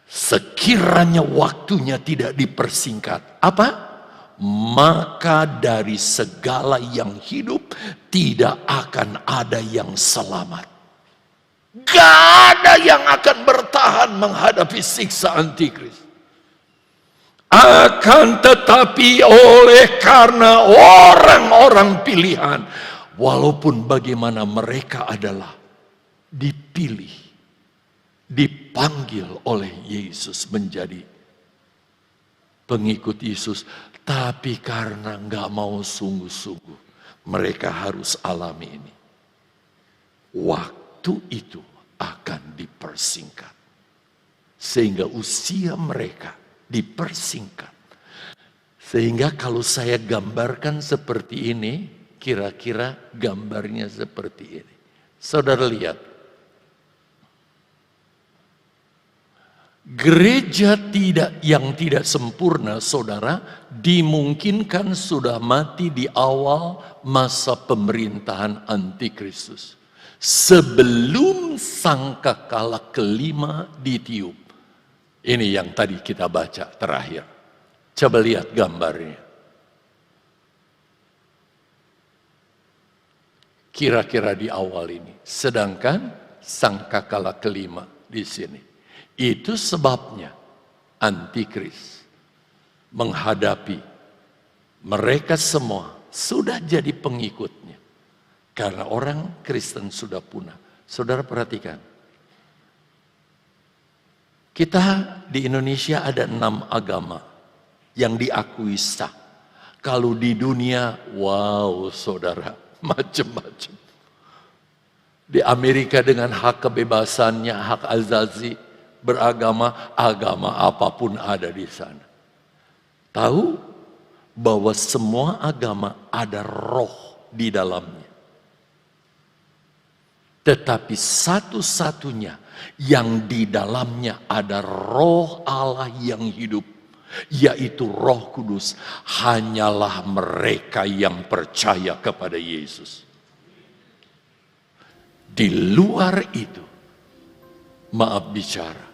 Sekiranya waktunya tidak dipersingkat. Apa? Maka dari segala yang hidup tidak akan ada yang selamat. Gak ada yang akan bertahan menghadapi siksa antikris. Akan tetapi oleh karena orang-orang pilihan, walaupun bagaimana mereka adalah dipilih, dipanggil oleh Yesus menjadi pengikut Yesus, tapi karena nggak mau sungguh-sungguh, mereka harus alami ini. Waktu itu akan dipersingkat, sehingga usia mereka dipersingkat. Sehingga kalau saya gambarkan seperti ini, kira-kira gambarnya seperti ini. Saudara lihat, gereja yang tidak sempurna, saudara, dimungkinkan sudah mati di awal masa pemerintahan antikristus. Sebelum sangkakala kelima ditiup. Ini yang tadi kita baca terakhir. Coba lihat gambarnya. Kira-kira di awal ini. Sedangkan sangkakala kelima di sini. Itu sebabnya antikris menghadapi mereka semua sudah jadi pengikutnya. Karena orang Kristen sudah punah. Saudara perhatikan. Kita di Indonesia ada 6 agama yang diakui sah. Kalau di dunia, wow saudara, macam-macam. Di Amerika dengan hak kebebasannya, hak azazi, beragama, agama apapun ada di sana. Tahu bahwa semua agama ada roh di dalamnya. Tetapi satu-satunya yang di dalamnya ada roh Allah yang hidup, yaitu Roh Kudus, hanyalah mereka yang percaya kepada Yesus. Di luar itu, maaf bicara,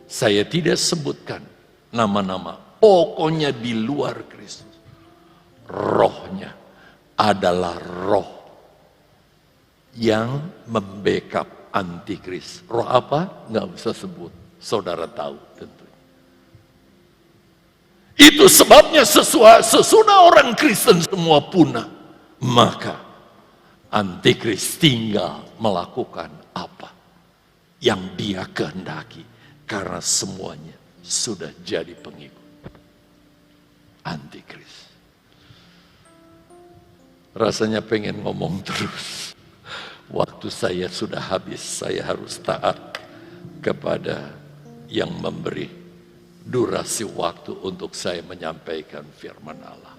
saya tidak sebutkan nama-nama, pokoknya di luar Kristus, rohnya adalah roh yang membackup antikris. Roh apa? Nggak bisa sebut. Saudara tahu tentunya. Itu sebabnya sesudah orang Kristen semua punah, maka antikris tinggal melakukan apa yang dia kehendaki. Karena semuanya sudah jadi pengikut antikris. Rasanya pengen ngomong terus. Waktu saya sudah habis, saya harus taat kepada yang memberi durasi waktu untuk saya menyampaikan firman Allah.